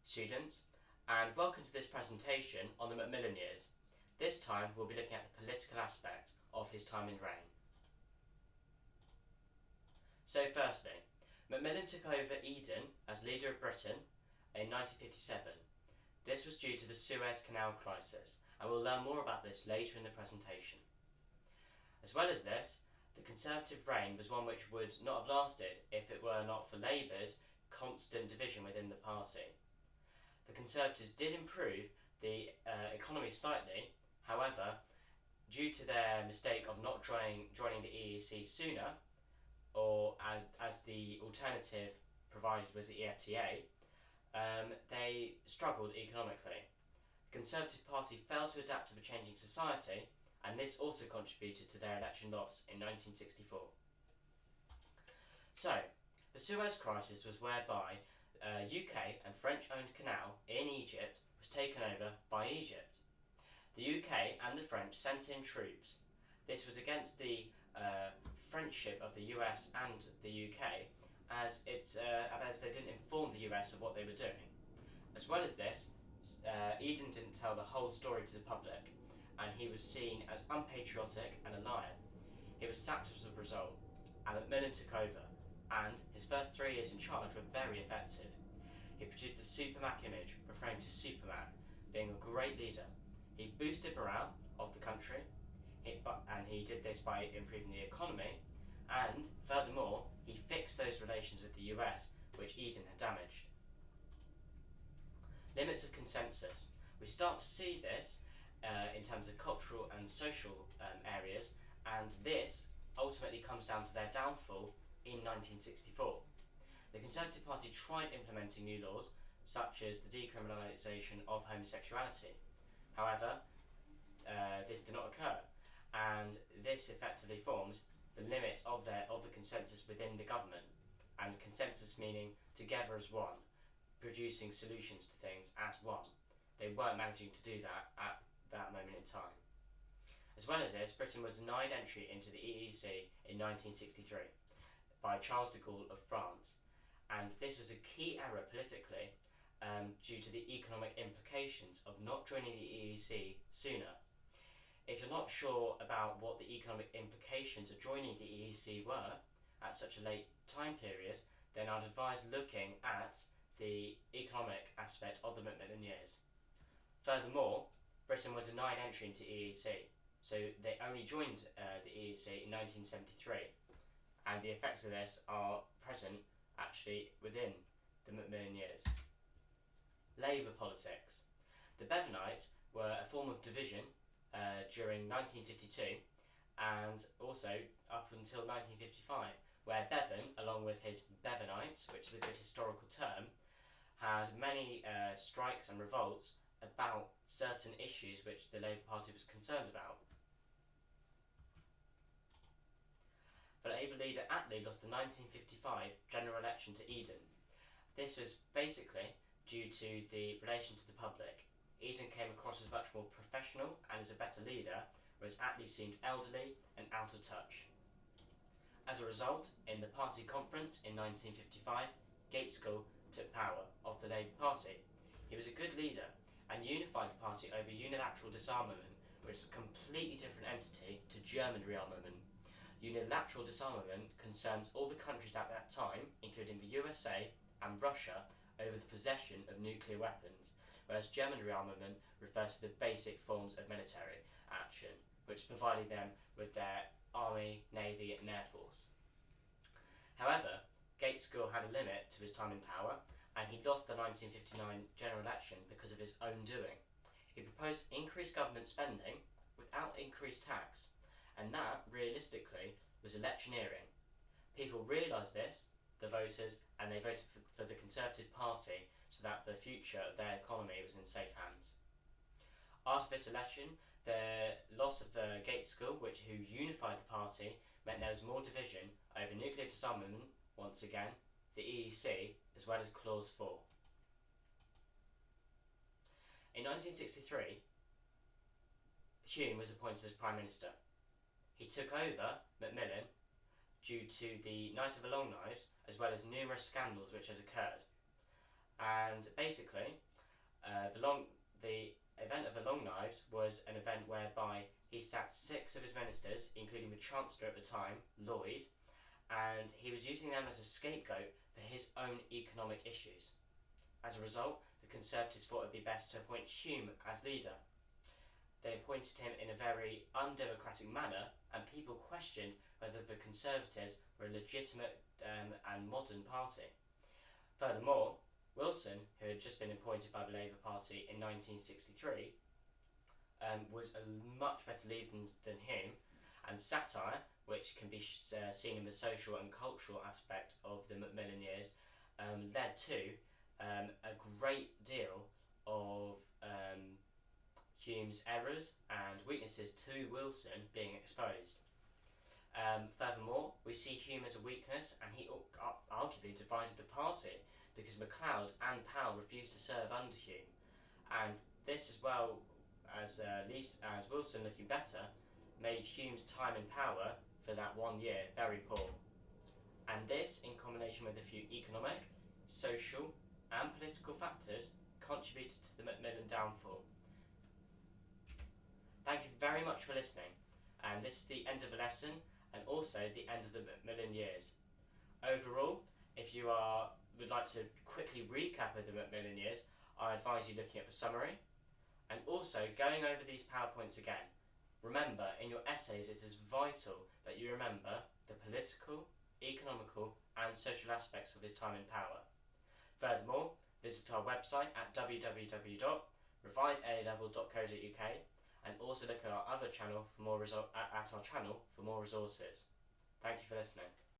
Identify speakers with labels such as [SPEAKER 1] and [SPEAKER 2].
[SPEAKER 1] students, and welcome to this presentation on the Macmillan years. This time we'll be looking at the political aspect of his time in reign. So firstly, Macmillan took over Eden as leader of Britain in 1957. This was due to the Suez Canal crisis, and we'll learn more about this later in the presentation. As well as this, the Conservative reign was one which would not have lasted if it were not for Labour's constant division within the party. The Conservatives did improve the economy slightly, however, due to their mistake of not joining the EEC sooner, or as the alternative provided was the EFTA, they struggled economically. The Conservative Party failed to adapt to the changing society, and this also contributed to their election loss in 1964. So, the Suez Crisis was whereby UK and French-owned canal in Egypt was taken over by Egypt. The UK and the French sent in troops. This was against the friendship of the US and the UK, as they didn't inform the US of what they were doing. As well as this, Eden didn't tell the whole story to the public, and he was seen as unpatriotic and a liar. He was sacked as a result, and Macmillan took over, and his first 3 years in charge were very effective. He produced the Supermac image, referring to Supermac being a great leader. He boosted morale of the country, and he did this by improving the economy, and furthermore, he fixed those relations with the US, which Eden had damaged. Limits of consensus. We start to see this in terms of cultural and social areas, and this ultimately comes down to their downfall in 1964. The Conservative Party tried implementing new laws, such as the decriminalisation of homosexuality. However, this did not occur, and this effectively forms the limits of the consensus within the government, and consensus meaning together as one, producing solutions to things as one. They weren't managing to do that at that moment in time. As well as this, Britain was denied entry into the EEC in 1963 by Charles de Gaulle of France, and this was a key error politically due to the economic implications of not joining the EEC sooner. If you're not sure about what the economic implications of joining the EEC were at such a late time period, then I'd advise looking at the economic aspect of the Macmillan years. Furthermore, Britain were denied entry into EEC, so they only joined the EEC in 1973, and the effects of this are present actually within the Macmillan years. Labour politics. The Bevernites were a form of division during 1952 and also up until 1955, where Bevan, along with his Bevernites, which is a good historical term, had many strikes and revolts about certain issues which the Labour Party was concerned about. The Labour leader Attlee lost the 1955 general election to Eden. This was basically due to the relation to the public. Eden came across as much more professional and as a better leader, whereas Attlee seemed elderly and out of touch. As a result, in the party conference in 1955, Edexcel took power of the Labour Party. He was a good leader and unified the party over unilateral disarmament, which is a completely different entity to German rearmament. Unilateral disarmament concerns all the countries at that time, including the USA and Russia, over the possession of nuclear weapons, whereas German rearmament refers to the basic forms of military action, which provided them with their army, navy and air force. However, Edexcel had a limit to his time in power, and he lost the 1959 general election because of his own doing. He proposed increased government spending without increased tax, and that, realistically, was electioneering. People realised this, the voters, and they voted for the Conservative Party so that the future of their economy was in safe hands. After this election, the loss of the Edexcel, who unified the party, meant there was more division over nuclear disarmament, once again, the EEC, as well as Clause 4. In 1963, Hume was appointed as Prime Minister. He took over Macmillan due to the Night of the Long Knives, as well as numerous scandals which had occurred. And And basically, the event of the Long Knives was an event whereby he sacked 6 of his ministers, including the Chancellor at the time, Lloyd, and he was using them as a scapegoat for his own economic issues. As a result, the Conservatives thought it would be best to appoint Hume as leader. They appointed him in a very undemocratic manner, and people questioned whether the Conservatives were a legitimate and modern party. Furthermore, Wilson, who had just been appointed by the Labour Party in 1963, was a much better leader than him, and satire, which can be seen in the social and cultural aspect of the Macmillan years, led to a great deal of Hume's errors and weaknesses to Wilson being exposed. Furthermore, we see Hume as a weakness, and he arguably divided the party because MacLeod and Powell refused to serve under Hume, and this, as well as Wilson looking better, made Hume's time in power for that 1 year very poor. And this, in combination with a few economic, social and political factors, contributed to the Macmillan downfall. Thank you very much for listening, and this is the end of the lesson and also the end of the Macmillan years. Overall, if you would like to quickly recap of the Macmillan years, I advise you looking at the summary and also going over these PowerPoints again. Remember, in your essays it is vital that you remember the political, economical and social aspects of his time in power. Furthermore, visit our website at www.revisealevel.co.uk and also look at our other channel for more resources. Thank you for listening.